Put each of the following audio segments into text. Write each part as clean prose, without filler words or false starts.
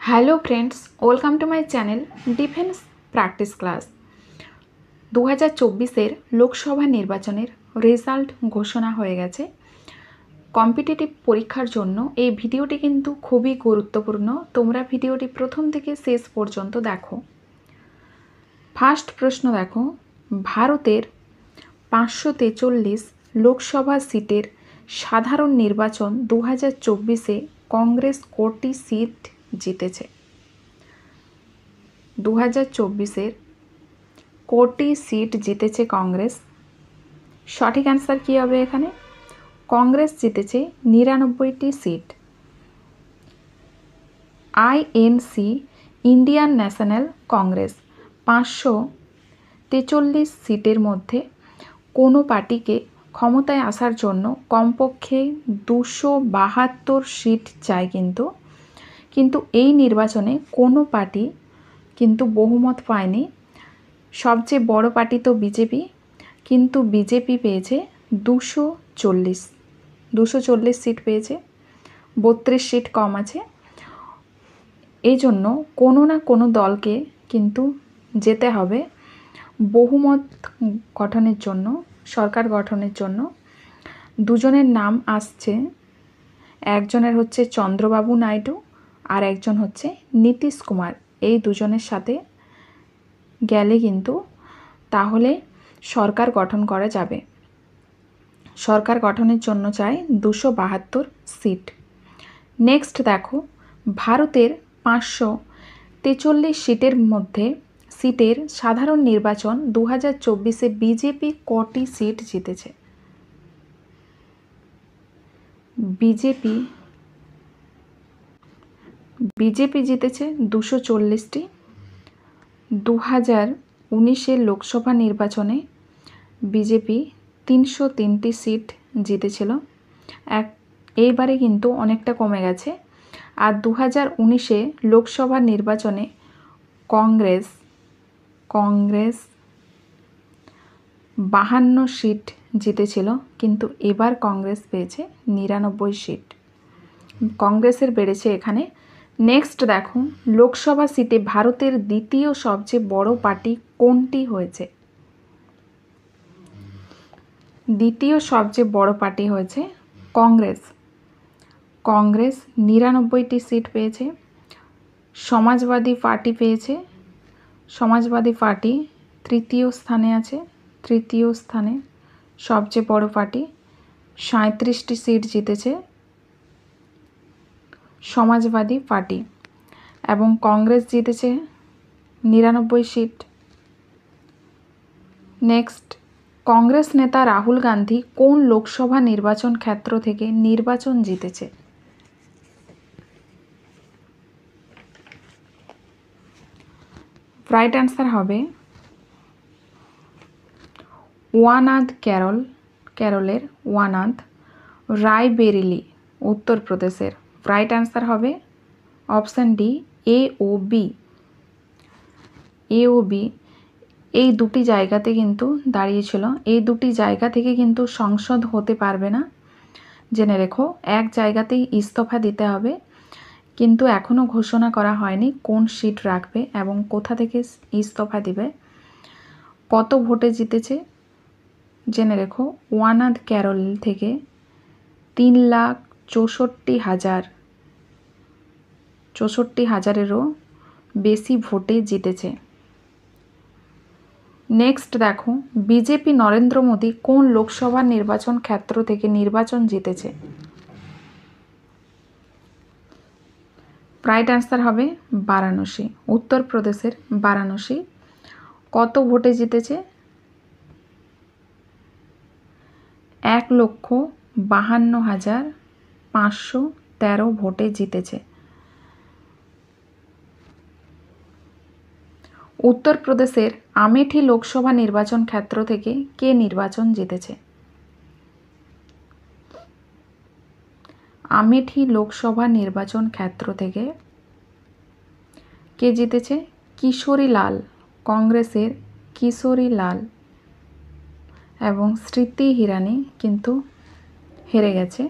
Hello friends, welcome to my channel defence practice class. 2024-এর লোকসভা নির্বাচনের result ঘোষণা হয়ে গেছে। কম্পিটিটিভ পরীক্ষার জন্য এই ভিডিওটি কিন্তু খুবই গুরুত্বপূর্ণ। তোমরা ভিডিওটি প্রথম থেকে শেষ পর্যন্ত দেখো। ফার্স্ট প্রশ্ন দেখো, ভারতের 543 লোকসভা সিটের সাধারণ নির্বাচন 2024-এ কংগ্রেস কটি সিট জিতেছে? 2024-এর কটি সিট জিতেছে কংগ্রেস? সঠিক অ্যান্সার কী হবে এখানে? কংগ্রেস জিতেছে 99টি seat. INC Indian National Congress 543 সিটের মধ্যে কোনো পার্টিকে ক্ষমতায় আসার জন্য কমপক্ষে 272 সিট চাই, কিন্তু এই নির্বাচনে কোনো পার্টি কিন্তু বহুমত পায়নি। সবচেয়ে বড় পার্টি তো বিজেপি, কিন্তু বিজেপি পেয়েছে 240 সিট পেয়েছে, 32 সিট কম আছে। এই জন্য কোনো না কোনো দলকে কিন্তু যেতে হবে বহুমত গঠনের জন্য, সরকার গঠনের জন্য। দুজনের নাম আসছে, একজনের হচ্ছে চন্দ্রবাবু নাইডু আর একজন হচ্ছে নীতিশ কুমার। এই দুজনের সাথে গেলে কিন্তু তাহলে সরকার গঠন করা যাবে। সরকার গঠনের জন্য চাই 272 সিট। নেক্সট দেখো, ভারতের 543 সিটের মধ্যে সিটের সাধারণ নির্বাচন 2024-এ বিজেপি কটি সিট জিতেছে? বিজেপি জিতেছে 240টি। 2019-এর লোকসভা নির্বাচনে বিজেপি 303টি সিট জিতেছিল। এইবারে কিন্তু অনেকটা কমে গেছে। আর 2019-এ লোকসভা নির্বাচনে কংগ্রেস 52 সিট জিতেছিল, কিন্তু এবার কংগ্রেস পেয়েছে 99 সিট। কংগ্রেসের বেড়েছে এখানে। নেক্সট দেখো, লোকসভা সিটে ভারতের দ্বিতীয় সবচেয়ে বড় পার্টি কোনটি হয়েছে? দ্বিতীয় সবচেয়ে বড় পার্টি হয়েছে কংগ্রেস। কংগ্রেস 99টি সিট পেয়েছে। সমাজবাদী পার্টি পেয়েছে, সমাজবাদী পার্টি তৃতীয় স্থানে আছে। তৃতীয় স্থানে সবচেয়ে বড় পার্টি, 37টি সিট জিতেছে সমাজবাদী পার্টি, এবং কংগ্রেস জিতেছে 99 সিট। নেক্সট, কংগ্রেস নেতা রাহুল গান্ধী কোন লোকসভা নির্বাচন ক্ষেত্র থেকে নির্বাচন জিতেছে? রাইট অ্যান্সার হবে ওয়ানাদ, কেরলের ওয়ানাদ, রায়বেরেলি উত্তরপ্রদেশের। রাইট অ্যান্সার হবে অপশান ডি, এ ও বি। এই দুটি জায়গাতে কিন্তু দাঁড়িয়েছিল। এই দুটি জায়গা থেকে কিন্তু সংসদ হতে পারবে না, জেনে রেখো। এক জায়গাতেই ইস্তফা দিতে হবে, কিন্তু এখনও ঘোষণা করা হয়নি কোন সিট রাখবে এবং কোথা থেকে ইস্তফা দিবে। কত ভোটে জিতেছে জেনে রেখো। ওয়ানাদ কেরল থেকে 3,64,000-এরও বেশি ভোটে জিতেছে। নেক্সট দেখো, বিজেপি নরেন্দ্র মোদী কোন লোকসভা নির্বাচন ক্ষেত্র থেকে নির্বাচন জিতেছে? রাইট অ্যান্সার হবে বারাণসী, উত্তরপ্রদেশের বারাণসী। কত ভোটে জিতেছে? 1,52,513 ভোটে জিতেছে। উত্তরপ্রদেশের আমেঠি লোকসভা নির্বাচন ক্ষেত্র থেকে কে নির্বাচন জিতেছে? আমেঠি লোকসভা নির্বাচন ক্ষেত্র থেকে কে জিতেছে? কিশোরী লাল, কংগ্রেসের কিশোরী লাল, এবং স্মৃতি ইরানি কিন্তু হেরে গেছে।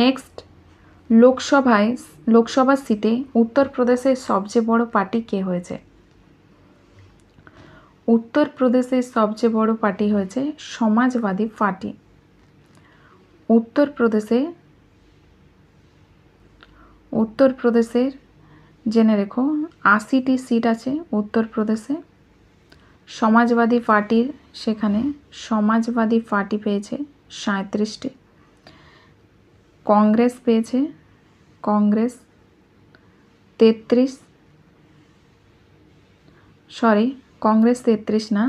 নেক্সট, লোকসভা সিটে উত্তরপ্রদেশের সবচেয়ে বড় পার্টি কে হয়েছে? উত্তরপ্রদেশের সবচেয়ে বড় পার্টি হয়েছে সমাজবাদী পার্টি। উত্তরপ্রদেশের জেনে রেখো 80টি সিট আছে উত্তরপ্রদেশে। সমাজবাদী পার্টির সেখানে সমাজবাদী পার্টি পেয়েছে 37টি। কংগ্রেস পেয়েছে 33 না,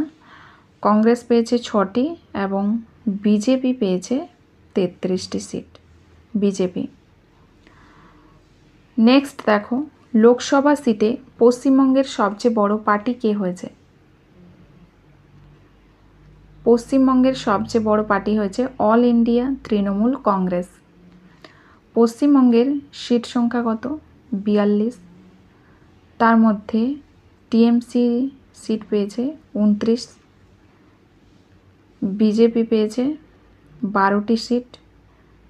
কংগ্রেস পেয়েছে 6টি এবং বিজেপি পেয়েছে 33টি সিট। বিজেপি। নেক্সট দেখো, লোকসভা সিটে পশ্চিমবঙ্গের সবচেয়ে বড় পার্টি কে হয়েছে? পশ্চিমবঙ্গের সবচেয়ে বড় পার্টি হয়েছে অল ইন্ডিয়া তৃণমূল কংগ্রেস। পশ্চিমবঙ্গের সিট সংখ্যা কত? 42। তার মধ্যে টিএমসি সিট পেয়েছে 29, বিজেপি পেয়েছে 12টি সিট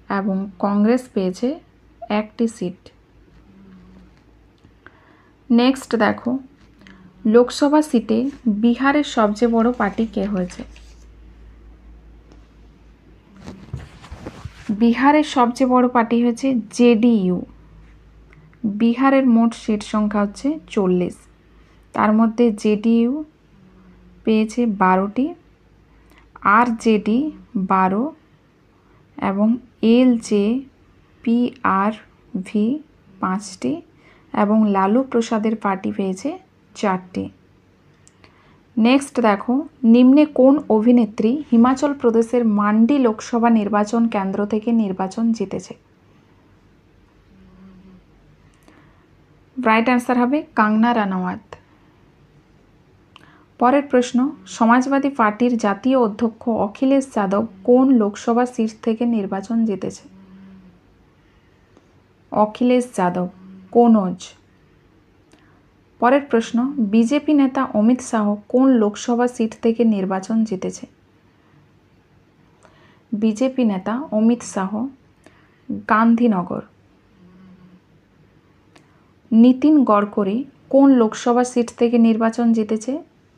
এবং কংগ্রেস পেয়েছে 1টি সিট। নেক্সট দেখো, লোকসভা সিটে বিহারের সবচেয়ে বড় পার্টি কে হয়েছে? বিহারের সবচেয়ে বড় পার্টি হয়েছে জেডিইউ। বিহারের মোট সিট সংখ্যা হচ্ছে 40। তার মধ্যে জেডিইউ পেয়েছে 12টি, আরজেডি 12 এবং এলজেপিআরভি 5টি এবং লালু প্রসাদের পার্টি পেয়েছে 4টি। নেক্সট দেখো, নিম্নে কোন অভিনেত্রী হিমাচল প্রদেশের মান্ডি লোকসভা নির্বাচন কেন্দ্র থেকে নির্বাচন জিতেছে? রাইট অ্যান্সার হবে কাঙ্গনা রানাওয়াত। পরের প্রশ্ন, সমাজবাদী পার্টির জাতীয় অধ্যক্ষ অখিলেশ যাদব কোন লোকসভা সিট থেকে নির্বাচন জিতেছে? অখিলেশ যাদব কনৌজ। পরের প্রশ্ন, বিজেপি নেতা অমিত শাহ কোন লোকসভা সিট থেকে নির্বাচন জিতেছে? বিজেপি নেতা অমিত শাহ গান্ধীনগর। নীতিন গড়করি কোন লোকসভা সিট থেকে নির্বাচন জিতেছে?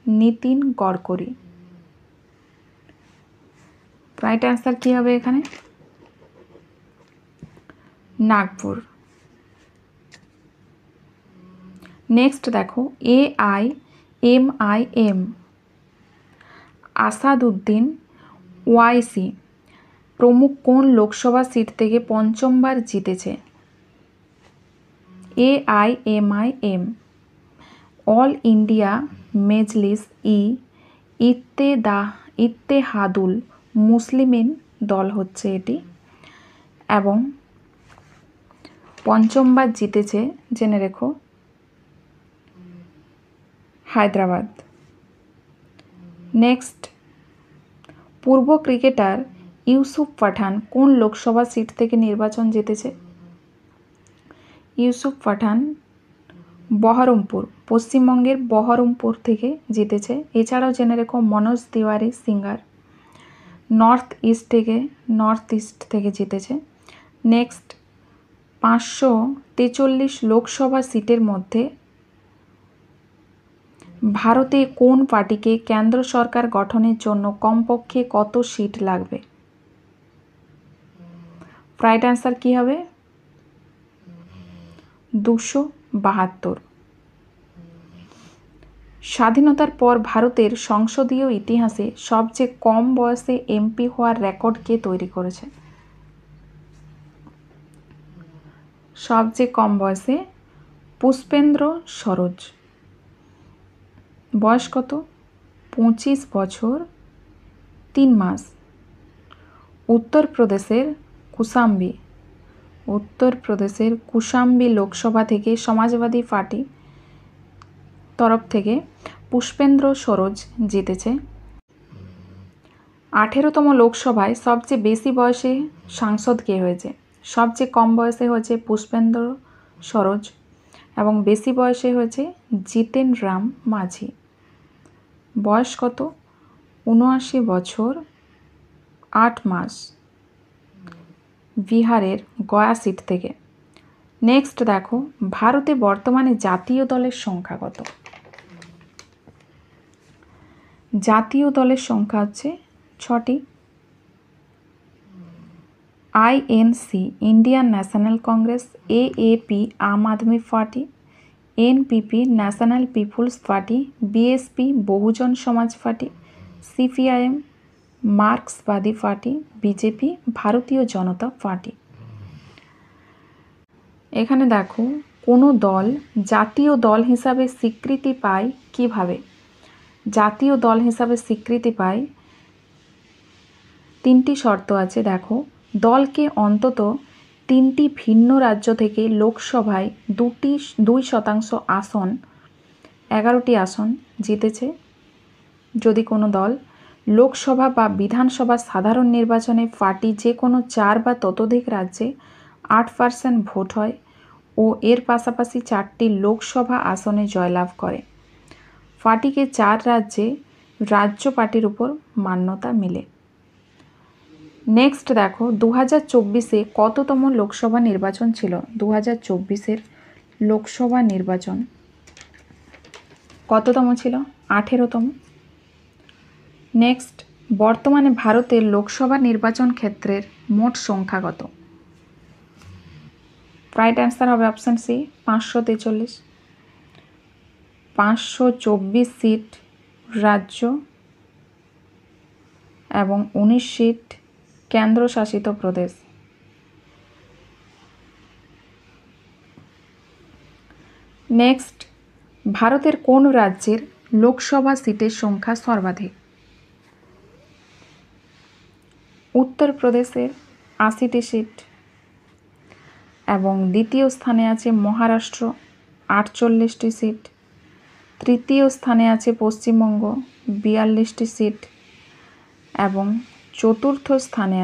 নীতিন গড়করি। রাইট অ্যান্সার কী হবে এখানে? নাগপুর। নেক্সট দেখো, AIMIM আসাদুদ্দিন ওয়াইসি প্রমুখ কোন লোকসভা সিট থেকে পঞ্চমবার জিতেছে? AIMIM অল ইন্ডিয়া মেজলিস ইত্তেহাদুল মুসলিমিন দল হচ্ছে এটি এবং পঞ্চমবার জিতেছে জেনে রেখো হায়দ্রাবাদ। নেক্সট, পূর্ব ক্রিকেটার ইউসুফ পাঠান কোন লোকসভা সিট থেকে নির্বাচন জিতেছে? ইউসুফ পাঠান বহরমপুর, পশ্চিমবঙ্গের বহরমপুর থেকে জিতেছে। এছাড়াও জেনে রেখো Manoj Tiwari singer north east থেকে জিতেছে। নেক্সট, 543 লোকসভা সিটের মধ্যে ভারতে কোন পার্টিকে কেন্দ্র সরকার গঠনের জন্য কমপক্ষে কত সিট লাগবে? রাইট অ্যান্সার কী হবে? 272। স্বাধীনতার পর ভারতের সংসদীয় ইতিহাসে সবচেয়ে কম বয়সে এমপি হওয়ার রেকর্ড কে তৈরি করেছে? সবচেয়ে কম বয়সে পুষ্পেন্দ্র সরোজ। বয়স কত? 25 বছর 3 মাস। উত্তরপ্রদেশের কুশাম্বি লোকসভা থেকে সমাজবাদী পার্টি তরফ থেকে পুষ্পেন্দ্র সরোজ জিতেছে। 18তম লোকসভায় সবচেয়ে বেশি বয়সে সাংসদ কে হয়েছে? সবচেয়ে কম বয়সে হয়েছে পুষ্পেন্দ্র সরোজ এবং বেশি বয়সে হয়েছে জিতেন রাম মাঝি। বয়স কত? 79 বছর 8 মাস। বিহারের গয়া সিট থেকে। নেক্সট দেখো ভারতে বর্তমানে জাতীয় দলের সংখ্যা কত? জাতীয় দলের সংখ্যা হচ্ছে 6টি। INC Indian National Congress, AAP Aam Aadmi Party, NPP National People's Party, BSP Bahujan Samaj Party, CPIM মার্ক্সবাদী party, BJP Bharatiya Janata party. এখানে দেখো কোনো দল জাতীয় দল হিসাবে স্বীকৃতি পায় কিভাবে? জাতীয় দল হিসাবে স্বীকৃতি পায় 3টি শর্ত আছে। দেখো দলকে অন্তত 3টি ভিন্ন রাজ্য থেকে লোকসভায় 2% আসন 11টি আসন জিতেছে। যদি কোনো দল লোকসভা বা বিধানসভা সাধারণ নির্বাচনে পার্টি যে কোনো 4 বা ততোধিক রাজ্যে 8% ভোট হয় ও এর পাশাপাশি 4টি লোকসভা আসনে জয়লাভ করে, পার্টিকে 4 রাজ্যে রাজ্য পার্টির উপর মান্যতা মিলে। নেক্সট দেখো 2024-এ কততম লোকসভা নির্বাচন ছিল? 2024-এর লোকসভা নির্বাচন কততম ছিল? 18তম। নেক্সট বর্তমানে ভারতের লোকসভা নির্বাচন ক্ষেত্রের মোট সংখ্যা কত? রাইট অ্যান্সার হবে অপশান সি 543। 524 সিট রাজ্য এবং 19 সিট কেন্দ্রশাসিত প্রদেশ। নেক্সট ভারতের কোন রাজ্যের লোকসভা সিটের সংখ্যা সর্বাধিক? উত্তরপ্রদেশের 80টি সিট এবং দ্বিতীয় স্থানে আছে মহারাষ্ট্র 48টি সিট, তৃতীয় স্থানে আছে পশ্চিমবঙ্গ 42টি সিট এবং চতুর্থ স্থানে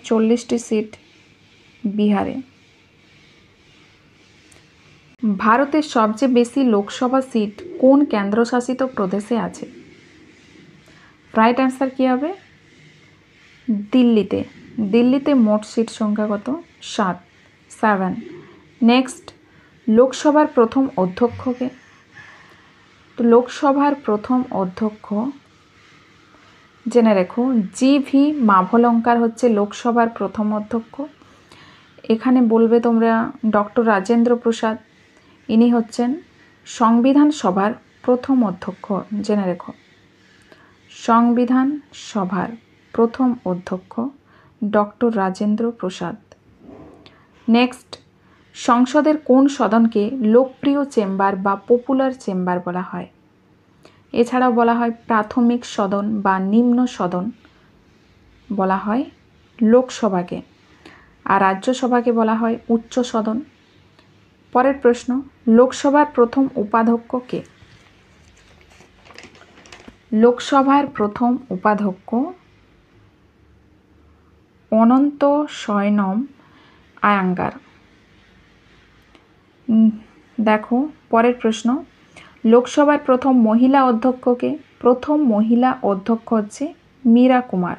40টি সিট বিহারে। ভারতের সবচেয়ে বেশি লোকসভা সিট কোন কেন্দ্রশাসিত প্রদেশে আছে? রাইট অ্যান্সার কী হবে? দিল্লিতে। দিল্লিতে মোট সিট সংখ্যা কত? 7। নেক্সট লোকসভার প্রথম অধ্যক্ষকে? তো লোকসভার প্রথম অধ্যক্ষ জেনে রেখো জি.ভি. মাভলঙ্কার হচ্ছে লোকসভার প্রথম অধ্যক্ষ। এখানে বলবে তোমরা ডক্টর রাজেন্দ্র প্রসাদ, ইনি হচ্ছেন সংবিধান সভার প্রথম অধ্যক্ষ। জেনে রেখো সংবিধান সভার প্রথম অধ্যক্ষ ডক্টর রাজেন্দ্র প্রসাদ। নেক্সট সংসদের কোন সদনকে লোকপ্রিয় চেম্বার বা পপুলার চেম্বার বলা হয়? এছাড়াও বলা হয় প্রাথমিক সদন বা নিম্ন সদন বলা হয় লোকসভাকে, আর রাজ্যসভাকে বলা হয় উচ্চ সদন। পরের প্রশ্ন লোকসভার প্রথম উপাধ্যক্ষ কে? লোকসভার প্রথম উপাধ্যক্ষ অনন্ত শয়নম আয়াঙ্গার। দেখো পরের প্রশ্ন লোকসভার প্রথম মহিলা অধ্যক্ষকে? প্রথম মহিলা অধ্যক্ষ হচ্ছে মীরা কুমার।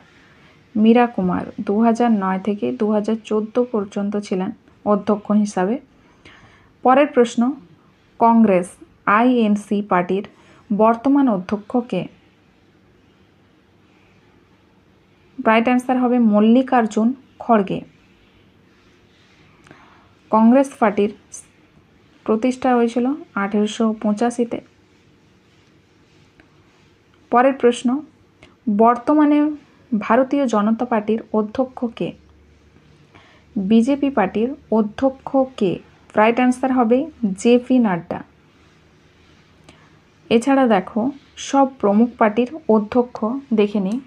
মীরা কুমার 2009 থেকে 2014 পর্যন্ত ছিলেন অধ্যক্ষ হিসাবে। পরের প্রশ্ন কংগ্রেস আইএনসি পার্টির বর্তমান অধ্যক্ষ কে? রাইট অ্যান্সার হবে মল্লিকার্জুন খড়গে। কংগ্রেস পার্টির প্রতিষ্ঠা হয়েছিল 1885-তে। পরের প্রশ্ন বর্তমানে ভারতীয় জনতা পার্টির অধ্যক্ষ কে? বিজেপি পার্টির অধ্যক্ষ কে? রাইট অ্যান্সার হবে জে.পি. নাড্ডা। এছাড়া দেখো সব প্রমুখ পার্টির অধ্যক্ষ দেখে নিই।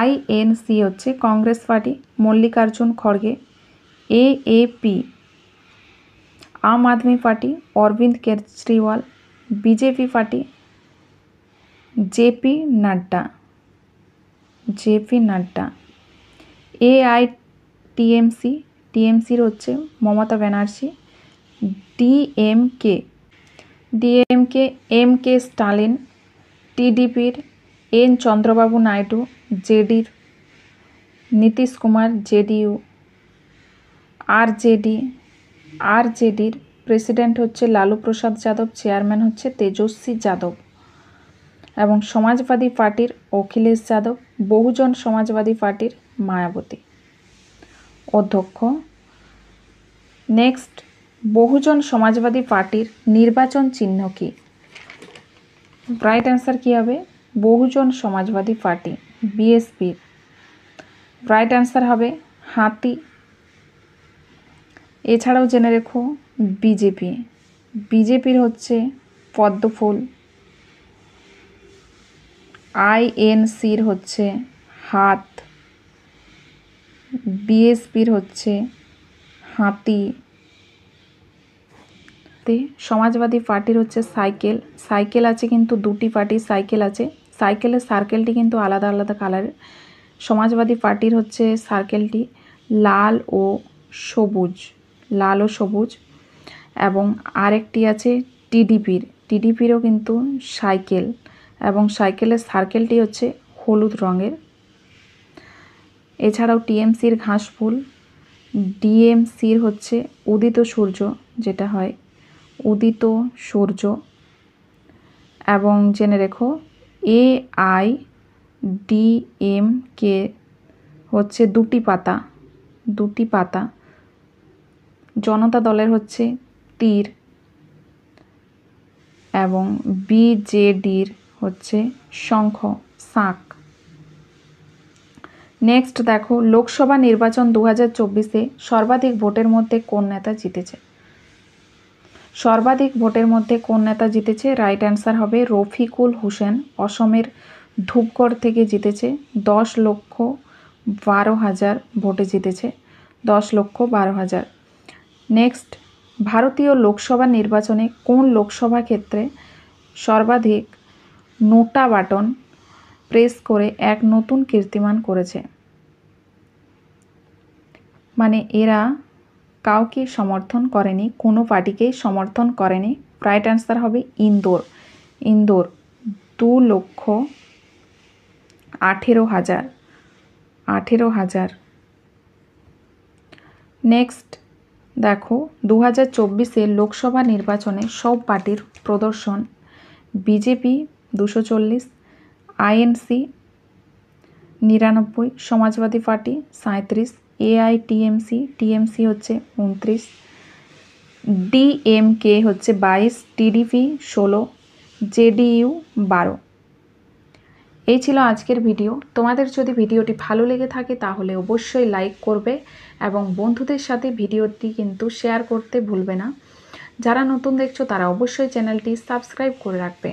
আইএনসি হচ্ছে কংগ্রেস পার্টি, মল্লিকার্জুন খড়গে। AAP Aam Aadmi Party, Arvind Kejriwal. BJP party J P. Nadda. টিএমসির হচ্ছে Mamata Banerjee. DMK M K Stalin. টিডিপির এন চন্দ্রবাবু নাইডু জেডির, নীতিশ কুমার জেডিইউ, আরজেডির প্রেসিডেন্ট হচ্ছে লালু প্রসাদ যাদব, চেয়ারম্যান হচ্ছে তেজস্বী যাদব, এবং সমাজবাদী পার্টির অখিলেশ যাদব, বহুজন সমাজবাদী পার্টির মায়াবতী অধ্যক্ষ। নেক্সট, বহুজন সমাজবাদী পার্টির নির্বাচন চিহ্ন কি? রাইট অ্যান্সার কী হবে? Bahujan Samajwadi party, বিএসপির right answer হবে হাতি। এছাড়াও জেনে রেখো বিজেপির হচ্ছে পদ্মফুল, আইএনসির হচ্ছে হাত, বিএসপির হচ্ছে হাতি, সমাজবাদী পার্টির হচ্ছে সাইকেল আছে, কিন্তু দুটি পার্টির সাইকেল আছে, সাইকেলের সার্কেলটি কিন্তু আলাদা আলাদা কালারের। সমাজবাদী পার্টির হচ্ছে সার্কেলটি লাল ও সবুজ, এবং আরেকটি আছে টিডিপিরও কিন্তু সাইকেল, এবং সাইকেলের সার্কেলটি হচ্ছে হলুদ রঙের। এছাড়াও টিএমসির ঘাসফুল, ডিএমসির হচ্ছে উদিত সূর্য, যেটা হয় উদিত সূর্য, এবং জেনে রেখো AIDMK হচ্ছে দুটি পাতা, জনতা দলের হচ্ছে তীর, এবং বিজেডির হচ্ছে শাঁখ। নেক্সট দেখো, লোকসভা নির্বাচন 2024-এ সর্বাধিক ভোটের মধ্যে কোন নেতা জিতেছে? রাইট অ্যান্সার হবে রফিকুল হোসেন, অসমের ধূপগড় থেকে জিতেছে। 10,12,000 ভোটে জিতেছে, 10,12,000। নেক্সট, ভারতীয় লোকসভা নির্বাচনে কোন লোকসভা ক্ষেত্রে সর্বাধিক নোটা বাটন প্রেস করে এক নতুন কীর্তিমান করেছে? মানে এরা কাউকে সমর্থন করেনি, কোনো পার্টিকেই সমর্থন করেনি। রাইট অ্যান্সার হবে ইন্দোর 2,18,000। নেক্সট দেখো, 2024-এ লোকসভা নির্বাচনে সব পার্টির প্রদর্শন: BJP 240, INC 99, Samajwadi party 37, TMC হচ্ছে 29, ডিএমকে হচ্ছে 22, টিডিপি 16, জেডিইউ 12। এই ছিল আজকের ভিডিও। তোমাদের যদি ভিডিওটি ভালো লেগে থাকে তাহলে অবশ্যই লাইক করবে, এবং বন্ধুদের সাথে ভিডিওটি কিন্তু শেয়ার করতে ভুলবে না। যারা নতুন দেখছো তারা অবশ্যই চ্যানেলটি সাবস্ক্রাইব করে রাখবে।